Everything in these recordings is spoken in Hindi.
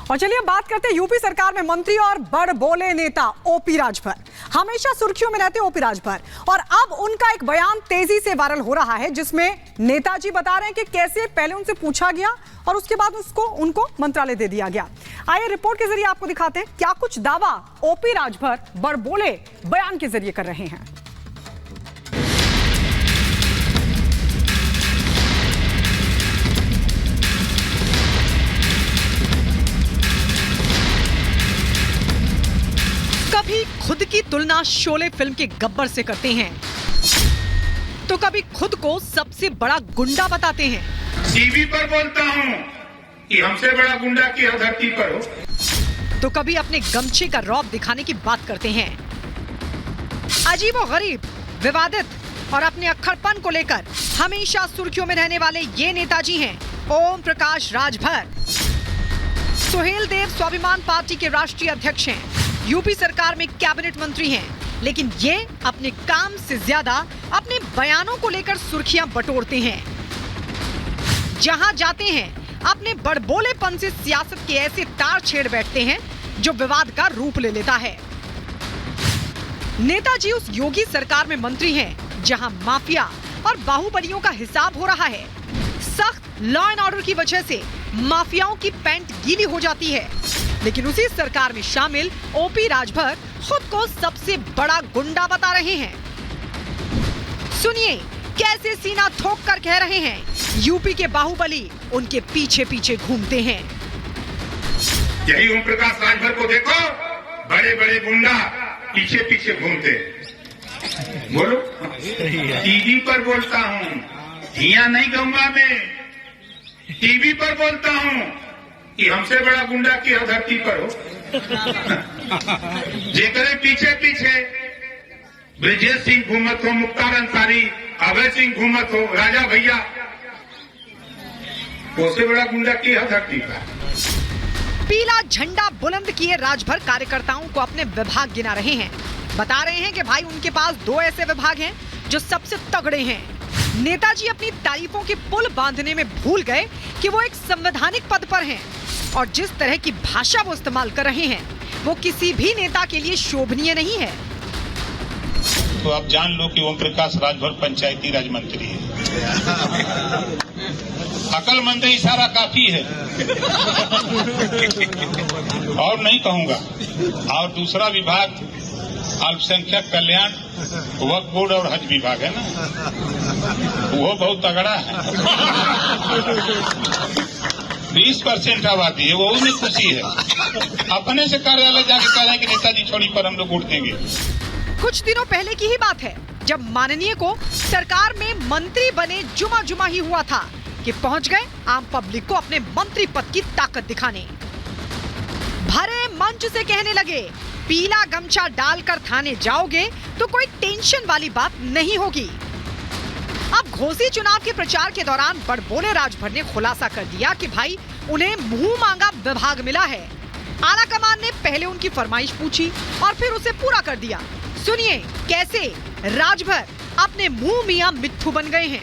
और चलिए बात करते हैं यूपी सरकार में मंत्री और बड़ बोले नेता ओपी राजभर। हमेशा सुर्खियों में रहते ओपी राजभर और अब उनका एक बयान तेजी से वायरल हो रहा है जिसमें नेताजी बता रहे हैं कि कैसे पहले उनसे पूछा गया और उसके बाद उनको मंत्रालय दे दिया गया। आइए रिपोर्ट के जरिए आपको दिखाते हैं क्या कुछ दावा ओपी राजभर बड़ बोले बयान के जरिए कर रहे हैं। कभी खुद की तुलना शोले फिल्म के गब्बर से करते हैं तो कभी खुद को सबसे बड़ा गुंडा बताते हैं। टीवी पर बोलता हूँ कि हमसे बड़ा गुंडा की धरती पर हो। तो कभी अपने गमछे का रौब दिखाने की बात करते हैं। अजीबोगरीब, विवादित और अपने अक्खड़पन को लेकर हमेशा सुर्खियों में रहने वाले ये नेताजी हैं ओम प्रकाश राजभर। सुहेल देव स्वाभिमान पार्टी के राष्ट्रीय अध्यक्ष हैं, यूपी सरकार में कैबिनेट मंत्री हैं, लेकिन ये अपने काम से ज्यादा अपने बयानों को लेकर सुर्खियां बटोरते हैं। जहां जाते हैं अपने बड़बोलेपन से सियासत के ऐसे तार छेड़ बैठते हैं जो विवाद का रूप ले लेता है। नेताजी उस योगी सरकार में मंत्री हैं जहां माफिया और बाहुबलियों का हिसाब हो रहा है। सख्त लॉ एंड ऑर्डर की वजह से माफियाओं की पैंट गीली हो जाती है, लेकिन उसी सरकार में शामिल ओपी राजभर खुद को सबसे बड़ा गुंडा बता रहे हैं। सुनिए कैसे सीना ठोक कर कह रहे हैं यूपी के बाहुबली उनके पीछे पीछे घूमते हैं। यही ओम प्रकाश राजभर को देखो, बड़े बड़े गुंडा पीछे पीछे घूमते। बोलो, टीवी पर बोलता हूँ, यहाँ नहीं कहूंगा मैं, टीवी पर बोलता हूँ कि हमसे बड़ा गुंडा की धरती पर हो। जेकरे पीछे पीछे ब्रिजेश सिंह घूमत हो, मुख्तार अंसारी, अभय सिंह घूमत हो, राजा भैया, उससे बड़ा गुंडा की धरती पर। पीला झंडा बुलंद किए राजभर कार्यकर्ताओं को अपने विभाग गिना रहे हैं। बता रहे हैं कि भाई उनके पास दो ऐसे विभाग हैं जो सबसे तगड़े हैं। नेताजी अपनी तारीफों के पुल बांधने में भूल गए कि वो एक संवैधानिक पद पर हैं और जिस तरह की भाषा वो इस्तेमाल कर रहे हैं वो किसी भी नेता के लिए शोभनीय नहीं है। तो आप जान लो कि ओम प्रकाश राजभर पंचायती राज मंत्री है। अकलमंद इशारा काफी है और नहीं कहूंगा। और दूसरा विभाग अल्पसंख्यक कल्याण, वक्फ बोर्ड और हज विभाग है ना, वो बहुत तगड़ा है। 20% आबादी है, वो में खुशी है। अपने से कार्यालय जाके कह रहे हैं कि नेताजी छोड़ी पर हम लोग वोट देंगे। कुछ दिनों पहले की ही बात है जब माननीय को सरकार में मंत्री बने जुमा ही हुआ था कि पहुंच गए आम पब्लिक को अपने मंत्री पद की ताकत दिखाने। भरे मंच से कहने लगे पीला गमछा डालकर थाने जाओगे तो कोई टेंशन वाली बात नहीं होगी। अब घोसी चुनाव के प्रचार के दौरान बड़बोले राजभर ने खुलासा कर दिया कि भाई उन्हें मुंह मांगा विभाग मिला है। आला कमान ने पहले उनकी फरमाइश पूछी और फिर उसे पूरा कर दिया। सुनिए कैसे राजभर अपने मुंह मियां मिट्ठू बन गए हैं।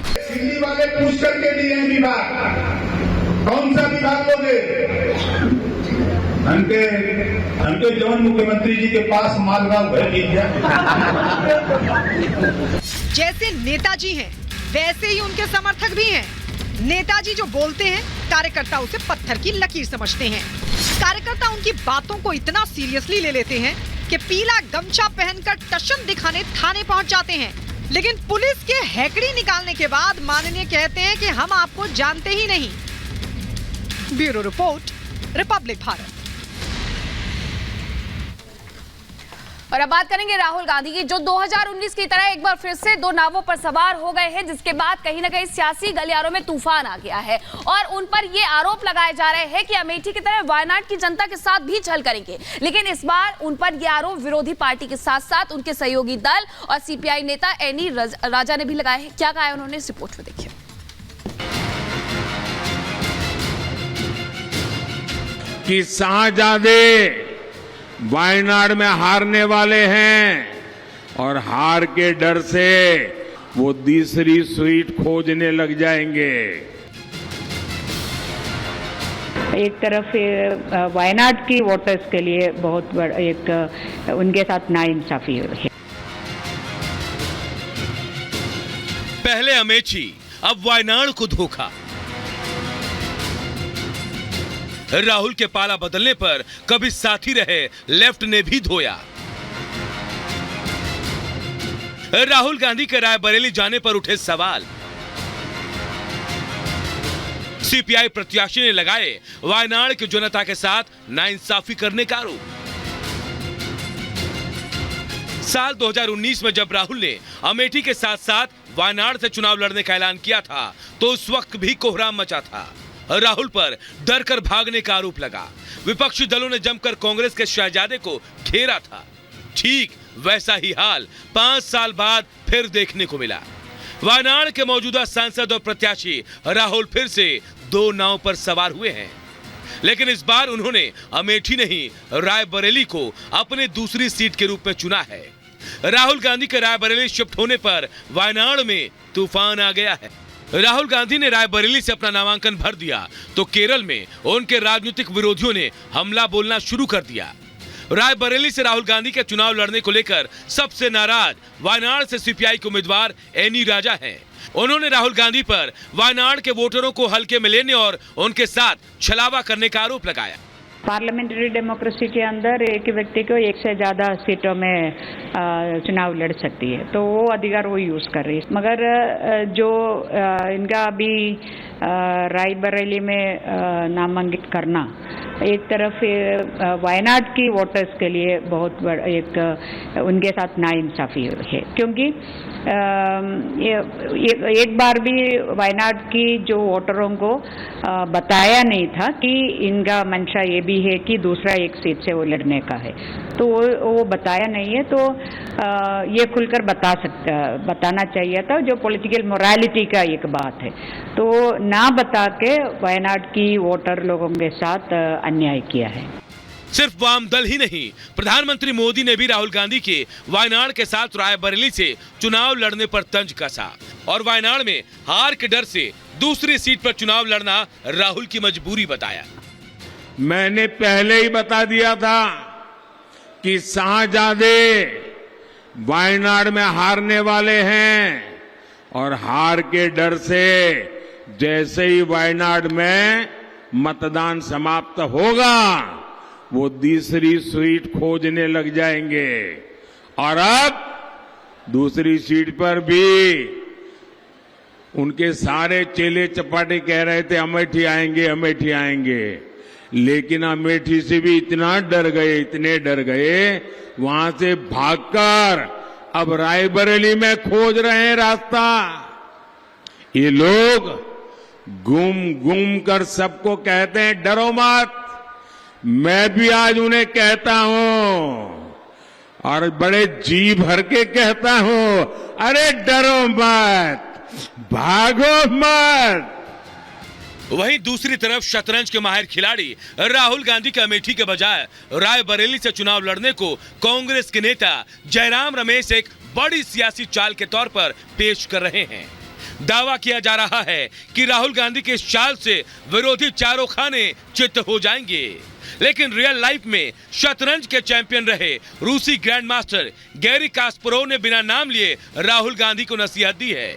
दिल्ली वाले पूछ करके दिए विभाग, कौन सा विभाग लोगे? हमके जौन मुख्यमंत्री जी के पास मालगांव भर दिया। जैसे नेताजी हैं वैसे ही उनके समर्थक भी हैं। नेताजी जो बोलते हैं कार्यकर्ता उसे पत्थर की लकीर समझते हैं। कार्यकर्ता उनकी बातों को इतना सीरियसली ले लेते हैं कि पीला गमछा पहनकर टशन दिखाने थाने पहुंच जाते हैं, लेकिन पुलिस के हैकड़ी निकालने के बाद माननीय कहते हैं कि हम आपको जानते ही नहीं। Bureau report, Republic Bharat. और अब बात करेंगे राहुल गांधी की, जो 2019 की तरह एक बार फिर से दो नावों पर सवार हो गए हैं, जिसके बाद कहीं ना कहीं सियासी गलियारों में तूफान आ गया है और उन पर ये आरोप लगाए जा रहे हैं कि अमेठी की तरह वायनाड की जनता के साथ भी छल करेंगे। लेकिन इस बार उन पर ये आरोप विरोधी पार्टी के साथ साथ उनके सहयोगी दल और सीपीआई नेता एनी राजा ने भी लगाए हैं। क्या कहा है उन्होंने, इस रिपोर्ट में देखिए। कि शाहजादे वायनाड में हारने वाले हैं और हार के डर से वो दूसरी सीट खोजने लग जाएंगे। एक तरफ वायनाड की वोटर्स के लिए बहुत बड़ा एक उनके साथ नाइंसाफी है। पहले अमेठी, अब वायनाड को धोखा। राहुल के पाला बदलने पर कभी साथी रहे लेफ्ट ने भी धोया। राहुल गांधी के रायबरेली जाने पर उठे सवाल। सीपीआई प्रत्याशी ने लगाए वायनाड की जनता के साथ नाइंसाफी करने का आरोप। साल 2019 में जब राहुल ने अमेठी के साथ साथ वायनाड से चुनाव लड़ने का ऐलान किया था तो उस वक्त भी कोहराम मचा था। राहुल पर डर कर भागने का आरोप लगा। विपक्षी दलों ने जमकर कांग्रेस के शहजादे को घेरा था। ठीक वैसा ही हाल 5 साल बाद फिर देखने को मिला। वायनाड के मौजूदा सांसद और प्रत्याशी राहुल फिर से 2 नाव पर सवार हुए हैं, लेकिन इस बार उन्होंने अमेठी नहीं रायबरेली को अपने दूसरी सीट के रूप में चुना है। राहुल गांधी के रायबरेली शिफ्ट होने पर वायनाड में तूफान आ गया है। राहुल गांधी ने रायबरेली से अपना नामांकन भर दिया तो केरल में उनके राजनीतिक विरोधियों ने हमला बोलना शुरू कर दिया। रायबरेली से राहुल गांधी के चुनाव लड़ने को लेकर सबसे नाराज वायनाड से सीपीआई के उम्मीदवार एनी राजा हैं। उन्होंने राहुल गांधी पर वायनाड के वोटरों को हल्के में लेने और उनके साथ छलावा करने का आरोप लगाया। पार्लियामेंट्री डेमोक्रेसी के अंदर एक व्यक्ति को 1 से ज़्यादा सीटों में चुनाव लड़ सकती है, तो वो अधिकार वो यूज़ कर रही है। मगर जो इनका अभी रायबरेली में नामांकित करना एक तरफ वायनाड की वोटर्स के लिए बहुत बड़ा एक उनके साथ नाइंसाफी है, क्योंकि एक बार भी वायनाड की जो वोटरों को बताया नहीं था कि इनका मंशा ये भी है कि दूसरा एक सीट से वो लड़ने का है, तो वो बताया नहीं है। तो ये खुलकर बताना चाहिए था, जो पॉलिटिकल मोरालिटी का एक बात है। तो ना बता के वायनाड की वोटर लोगों के साथ अन्याय किया है। सिर्फ वाम दल ही नहीं, प्रधानमंत्री मोदी ने भी राहुल गांधी के वायनाड के साथ रायबरेली से चुनाव लड़ने पर तंज कसा और वायनाड में हार के डर से दूसरी सीट पर चुनाव लड़ना राहुल की मजबूरी बताया। मैंने पहले ही बता दिया था कि शाहजादे वायनाड में हारने वाले हैं और हार के डर से जैसे ही वायनाड में मतदान समाप्त होगा वो दूसरी सीट खोजने लग जाएंगे। और अब दूसरी सीट पर भी उनके सारे चेले चपाटे कह रहे थे अमेठी आएंगे, अमेठी आएंगे, लेकिन अमेठी से भी इतना डर गए, इतने डर गए, वहां से भागकर अब रायबरेली में खोज रहे हैं रास्ता। ये लोग गुम कर सबको कहते हैं डरो मत। मैं भी आज उन्हें कहता हूं और बड़े जी भर के कहता हूं, अरे डरो मत, भागो मत। वहीं दूसरी तरफ शतरंज के माहिर खिलाड़ी राहुल गांधी के अमेठी के बजाय रायबरेली से चुनाव लड़ने को कांग्रेस के नेता जयराम रमेश एक बड़ी सियासी चाल के तौर पर पेश कर रहे हैं। दावा किया जा रहा है कि राहुल गांधी के इस चाल से विरोधी चारों खाने चित्त हो जाएंगे, लेकिन रियल लाइफ में शतरंज के चैंपियन रहे रूसी ग्रैंड मास्टर गैरी कास्परोव ने बिना नाम लिए राहुल गांधी को नसीहत दी है।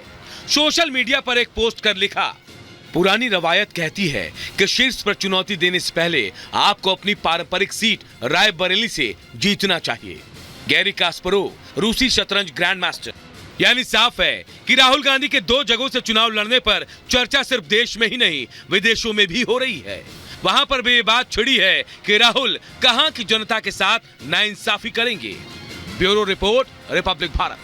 सोशल मीडिया पर एक पोस्ट कर लिखा, पुरानी रवायत कहती है कि शीर्ष पर चुनौती देने से पहले आपको अपनी पारंपरिक सीट रायबरेली से जीतना चाहिए। गैरी कास्परोव, रूसी शतरंज ग्रैंड मास्टर। यानी साफ है कि राहुल गांधी के 2 जगहों से चुनाव लड़ने पर चर्चा सिर्फ देश में ही नहीं विदेशों में भी हो रही है। वहां पर भी ये बात छिड़ी है कि राहुल कहां की जनता के साथ नाइंसाफी करेंगे। Bureau report, Republic Bharat.